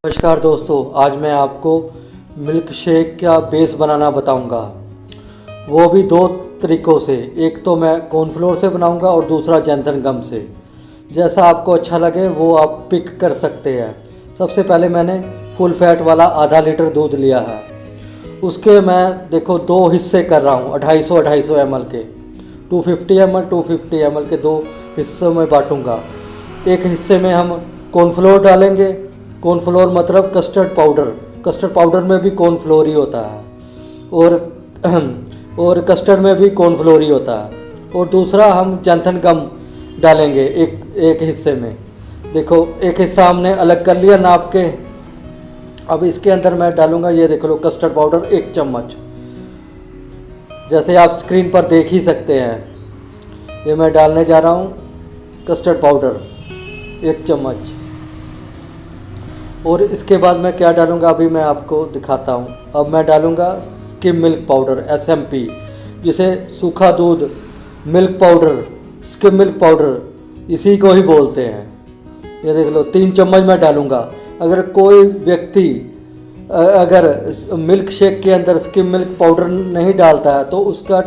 नमस्कार दोस्तों, आज मैं आपको मिल्क शेक का बेस बनाना बताऊंगा। वो भी दो तरीक़ों से। एक तो मैं कॉर्नफ्लोर से बनाऊंगा और दूसरा जैंथन गम से। जैसा आपको अच्छा लगे वो आप पिक कर सकते हैं। सबसे पहले मैंने फुल फैट वाला आधा लीटर दूध लिया है। उसके मैं देखो दो हिस्से कर रहा हूँ 250 ml के। 250 ml के दो हिस्सों में बांटूंगा। एक हिस्से में हम कॉर्नफ्लोर डालेंगे। कॉर्नफ्लोर मतलब कस्टर्ड पाउडर में भी कॉर्नफ्लोर ही होता है और कस्टर्ड में भी कॉर्नफ्लोर ही होता है। और दूसरा हम जैंथन गम डालेंगे एक हिस्से में। देखो एक हिस्सा हमने अलग कर लिया नाप के। अब इसके अंदर मैं डालूंगा, ये देख लो, कस्टर्ड पाउडर 1 चम्मच, जैसे आप स्क्रीन पर देख ही सकते हैं। ये मैं डालने जा रहा हूँ कस्टर्ड पाउडर 1 चम्मच। और इसके बाद मैं क्या डालूंगा अभी मैं आपको दिखाता हूँ। अब मैं डालूंगा स्किम मिल्क पाउडर SMP, जिसे सूखा दूध milk powder, skim milk powder इसी को ही बोलते हैं। ये देख लो 3 चम्मच मैं डालूंगा। अगर कोई व्यक्ति अगर मिल्क शेक के अंदर स्किम मिल्क पाउडर नहीं डालता है तो उसका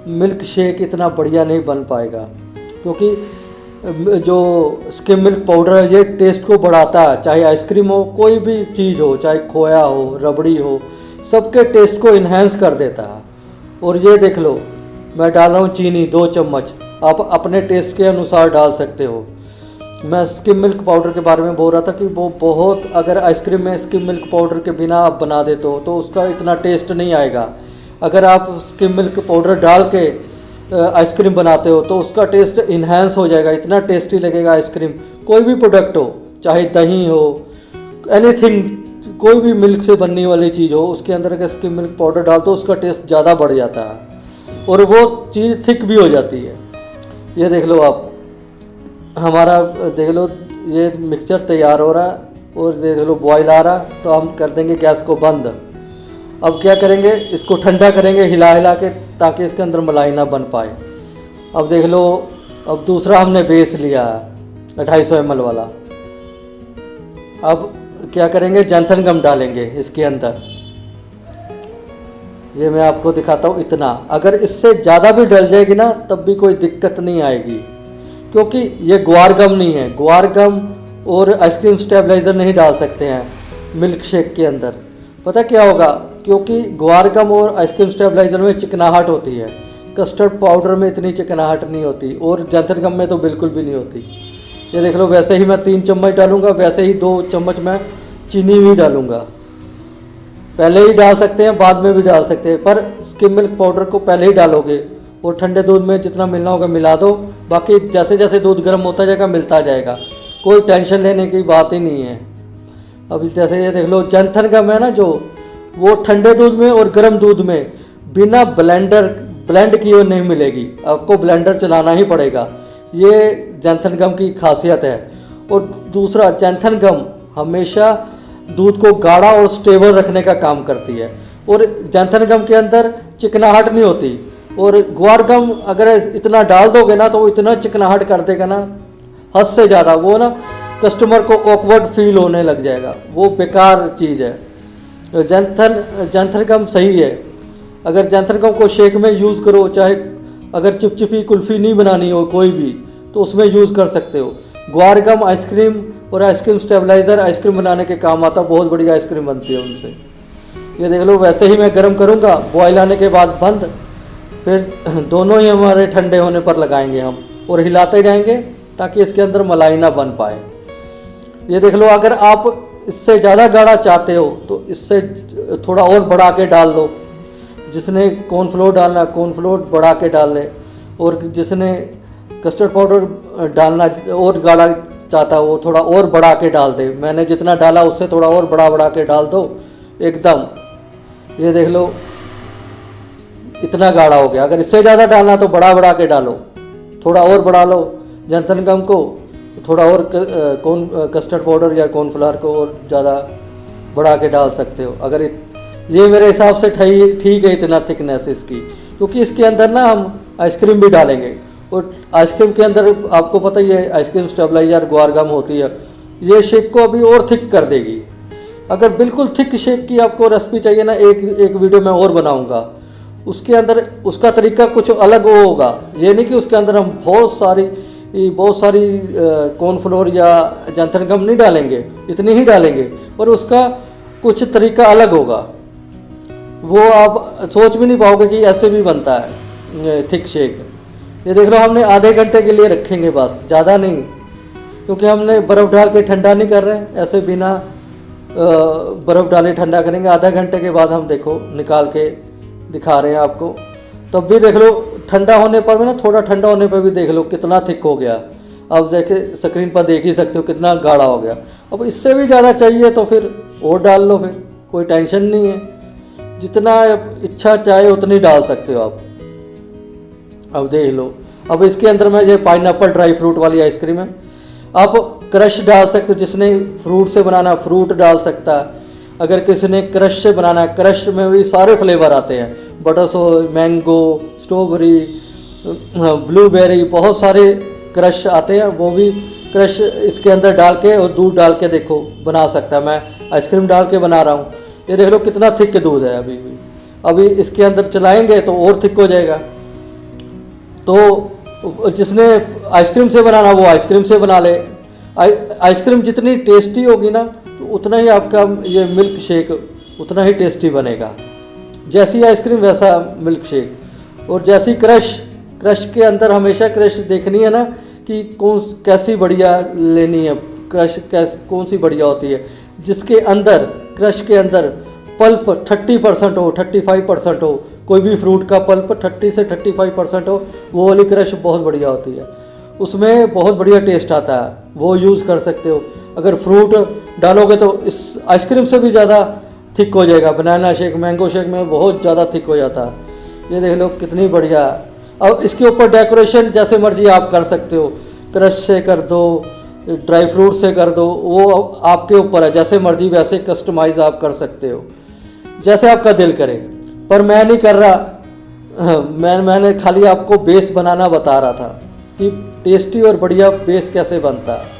मिल्क शेक इतना बढ़िया नहीं बन पाएगा, क्योंकि जो स्किम मिल्क पाउडर है ये टेस्ट को बढ़ाता है। चाहे आइसक्रीम हो, कोई भी चीज़ हो, चाहे खोया हो, रबड़ी हो, सबके टेस्ट को इन्हेंस कर देता है। और ये देख लो मैं डाल रहा हूँ चीनी 2 चम्मच। आप अपने टेस्ट के अनुसार डाल सकते हो। मैं स्किम मिल्क पाउडर के बारे में बोल रहा था कि वो बहुत, अगर आइसक्रीम में स्किम मिल्क पाउडर के बिना आप बना देते हो तो उसका इतना टेस्ट नहीं आएगा। अगर आप स्किम मिल्क पाउडर डाल के आइसक्रीम बनाते हो तो उसका टेस्ट इन्हेंस हो जाएगा, इतना टेस्टी लगेगा आइसक्रीम। कोई भी प्रोडक्ट हो, चाहे दही हो, एनीथिंग, कोई भी मिल्क से बनने वाली चीज़ हो, उसके अंदर अगर स्किम मिल्क पाउडर डाल तो उसका टेस्ट ज़्यादा बढ़ जाता है और वो चीज़ थिक भी हो जाती है। ये देख लो आप, हमारा देख लो ये मिक्सचर तैयार हो रहा है और देख लो बॉयल आ रहा है। तो हम कर देंगे गैस को बंद। अब क्या करेंगे, इसको ठंडा करेंगे हिला हिला के, ताकि इसके अंदर मलाई ना बन पाए। अब देख लो, अब दूसरा हमने बेस लिया है 250 ml वाला। अब क्या करेंगे, जैंथन गम डालेंगे इसके अंदर। ये मैं आपको दिखाता हूँ इतना। अगर इससे ज़्यादा भी डल जाएगी ना तब भी कोई दिक्कत नहीं आएगी, क्योंकि ये ग्वार गम नहीं है। ग्वार गम और आइसक्रीम स्टेबलाइज़र नहीं डाल सकते हैं मिल्क शेक के अंदर। पता क्या होगा, क्योंकि ग्वार गम और आइसक्रीम स्टेबलाइज़र में चिकनाहट होती है, कस्टर्ड पाउडर में इतनी चिकनाहट नहीं होती और जैंथन गम में तो बिल्कुल भी नहीं होती। ये देख लो, वैसे ही मैं 3 चम्मच डालूंगा, वैसे ही 2 चम्मच मैं चीनी भी डालूंगा। पहले ही डाल सकते हैं, बाद में भी डाल सकते हैं, पर स्किम मिल्क पाउडर को पहले ही डालोगे और ठंडे दूध में जितना मिलना होगा मिला दो। बाकी जैसे जैसे दूध गर्म होता जाएगा मिलता जाएगा, कोई टेंशन लेने की बात ही नहीं है। अब जैसे ये देख लो जैंथन गम है ना, जो वो ठंडे दूध में और गर्म दूध में बिना ब्लेंड किए नहीं मिलेगी, आपको ब्लेंडर चलाना ही पड़ेगा। ये जैंथन गम की खासियत है। और दूसरा, जैंथन गम हमेशा दूध को गाढ़ा और स्टेबल रखने का काम करती है और जैंथन गम के अंदर चिकनाहट नहीं होती। और ग्वार गम अगर इतना डाल दोगे ना तो वो इतना चिकनाहट कर देगा ना, हद से ज़्यादा। वो ना कस्टमर को ऑकवर्ड फील होने लग जाएगा, वो बेकार चीज़ है। जैंथन गम सही है। अगर जैंथन गम को शेक में यूज़ करो, चाहे अगर चिपचिपी कुल्फ़ी नहीं बनानी हो कोई भी, तो उसमें यूज़ कर सकते हो। ग्वार गम आइसक्रीम और आइसक्रीम स्टेबलाइज़र आइसक्रीम बनाने के काम आता, बहुत बढ़िया आइसक्रीम बनती है उनसे। ये देख लो, वैसे ही मैं गर्म करूँगा, बॉयल आने के बाद बंद। फिर दोनों ही हमारे ठंडे होने पर लगाएंगे हम और हिलाते जाएंगे ताकि इसके अंदर मलाई ना बन पाए। ये देख लो, अगर आप इससे ज़्यादा गाढ़ा चाहते हो तो इससे थोड़ा और बढ़ा के डाल लो। जिसने कॉर्नफ्लोर डालना कॉर्नफ्लोर बढ़ा के डाल ले, और जिसने कस्टर्ड पाउडर डालना और गाढ़ा चाहता है वो थोड़ा और बढ़ा के डाल दे। मैंने जितना डाला उससे थोड़ा और बढ़ा के डाल दो एकदम। ये देख लो इतना गाढ़ा हो गया। अगर इससे ज़्यादा डालना तो बढ़ा के डालो, थोड़ा और बढ़ा लो जैंथन गम को, थोड़ा और कस्टर्ड पाउडर या कॉर्नफ्लावर को और ज़्यादा बढ़ा के डाल सकते हो। अगर ये मेरे हिसाब से ठीक है इतना थिकनेस इसकी, क्योंकि इसके अंदर ना हम आइसक्रीम भी डालेंगे और आइसक्रीम के अंदर आपको पता ही है आइसक्रीम स्टेबलाइजर ग्वार गम होती है, ये शेक को अभी और थिक कर देगी। अगर बिल्कुल थिक शेक की आपको रेसिपी चाहिए ना, एक वीडियो मैं और बनाऊंगा, उसके अंदर उसका तरीका कुछ अलग होगा। ये नहीं कि उसके अंदर हम बहुत सारी कॉर्नफ्लोर या जंतर गम नहीं डालेंगे, इतनी ही डालेंगे, पर उसका कुछ तरीका अलग होगा। वो आप सोच भी नहीं पाओगे कि ऐसे भी बनता है थिक शेक। ये देख लो, हमने आधे घंटे के लिए रखेंगे बस, ज़्यादा नहीं, क्योंकि हमने बर्फ़ डाल के ठंडा नहीं कर रहे हैं, ऐसे बिना बर्फ़ डाले ठंडा करेंगे। आधा घंटे के बाद हम देखो निकाल के दिखा रहे हैं आपको। तब भी देख लो, ठंडा होने पर भी ना, थोड़ा ठंडा होने पर भी देख लो कितना थिक हो गया। अब देखे स्क्रीन पर देख ही सकते हो कितना गाढ़ा हो गया। अब इससे भी ज़्यादा चाहिए तो फिर और डाल लो, फिर कोई टेंशन नहीं है, जितना इच्छा चाहे उतनी डाल सकते हो आप। अब देख लो, अब इसके अंदर में ये पाइनएप्पल ड्राई फ्रूट वाली आइसक्रीम है। आप क्रश डाल सकते हो, जिसने फ्रूट से बनाना फ्रूट डाल सकता है। अगर किसी ने क्रश से बनाना है, क्रश में भी सारे फ्लेवर आते हैं, बटरस्कॉच, मैंगो, स्ट्रॉबेरी, ब्लूबेरी, बहुत सारे क्रश आते हैं। वो भी क्रश इसके अंदर डाल के और दूध डाल के देखो बना सकता है। मैं आइसक्रीम डाल के बना रहा हूँ, ये देख लो कितना थिक दूध है। अभी इसके अंदर चलाएंगे तो और थिक हो जाएगा। तो जिसने आइसक्रीम से बनाना वो आइसक्रीम से बना ले। आइसक्रीम जितनी टेस्टी होगी ना, तो उतना ही आपका ये मिल्क शेक उतना ही टेस्टी बनेगा। जैसी आइसक्रीम वैसा मिल्क शेक। और जैसी क्रश के अंदर हमेशा क्रश देखनी है ना कि कैसी बढ़िया लेनी है। क्रश कौन सी बढ़िया होती है, जिसके अंदर क्रश के अंदर पल्प 30% हो, 35% हो, कोई भी फ्रूट का पल्प 30 से 35% हो, वो वाली क्रश बहुत बढ़िया होती है। उसमें बहुत बढ़िया टेस्ट आता है, वो यूज़ कर सकते हो। अगर फ्रूट डालोगे तो इस आइसक्रीम से भी ज़्यादा थिक हो जाएगा। बनाना शेक, मैंगो शेक में बहुत ज़्यादा थिक हो जाता है। ये देख लो कितनी बढ़िया। अब इसके ऊपर डेकोरेशन जैसे मर्जी आप कर सकते हो, क्रश से कर दो, ड्राई फ्रूट से कर दो, वो आपके ऊपर है। जैसे मर्जी वैसे कस्टमाइज़ आप कर सकते हो, जैसे आपका दिल करे। पर मैं नहीं कर रहा, मैंने खाली आपको बेस बनाना बता रहा था कि टेस्टी और बढ़िया बेस कैसे बनता है।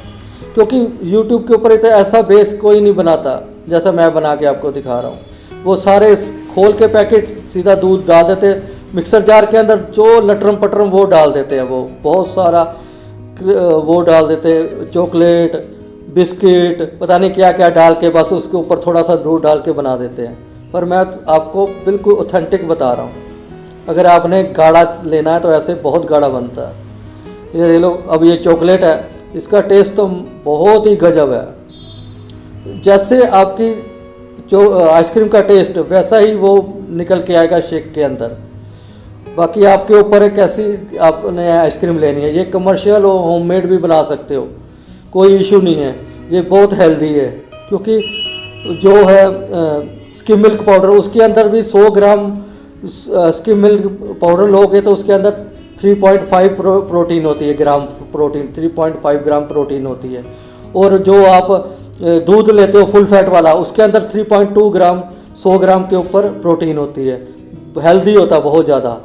क्योंकि YouTube के ऊपर ऐसा बेस कोई नहीं बनाता जैसा मैं बना के आपको दिखा रहा हूँ। वो सारे खोल के पैकेट सीधा दूध डाल देते, मिक्सर जार के अंदर जो लटरम पटरम वो डाल देते हैं। वो बहुत सारा वो डाल देते, चॉकलेट, बिस्किट, पता नहीं क्या क्या डाल के बस उसके ऊपर थोड़ा सा दूध डाल के बना देते हैं। पर मैं आपको बिल्कुल ऑथेंटिक बता रहा हूँ। अगर आपने गाढ़ा लेना है तो ऐसे बहुत गाढ़ा बनता है। ये लो, अब ये चॉकलेट है, इसका टेस्ट तो बहुत ही गजब है। जैसे आपकी जो आइसक्रीम का टेस्ट वैसा ही वो निकल के आएगा शेक के अंदर। बाकी आपके ऊपर है कैसी आपने आइसक्रीम लेनी है। ये कमर्शियल और होममेड भी बना सकते हो, कोई इशू नहीं है। ये बहुत हेल्दी है, क्योंकि जो है स्किम मिल्क पाउडर, उसके अंदर भी 100 ग्राम स्किम मिल्क पाउडर लोगे तो उसके अंदर 3.5 प्रोटीन होती है, ग्राम प्रोटीन, 3.5 ग्राम प्रोटीन होती है। और जो आप दूध लेते हो फुल फैट वाला, उसके अंदर 3.2 ग्राम 100 ग्राम के ऊपर प्रोटीन होती है। हेल्दी होता है बहुत ज़्यादा,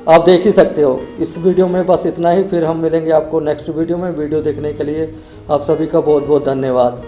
आप देख ही सकते हो। इस वीडियो में बस इतना ही, फिर हम मिलेंगे आपको नेक्स्ट वीडियो में। वीडियो देखने के लिए आप सभी का बहुत बहुत धन्यवाद।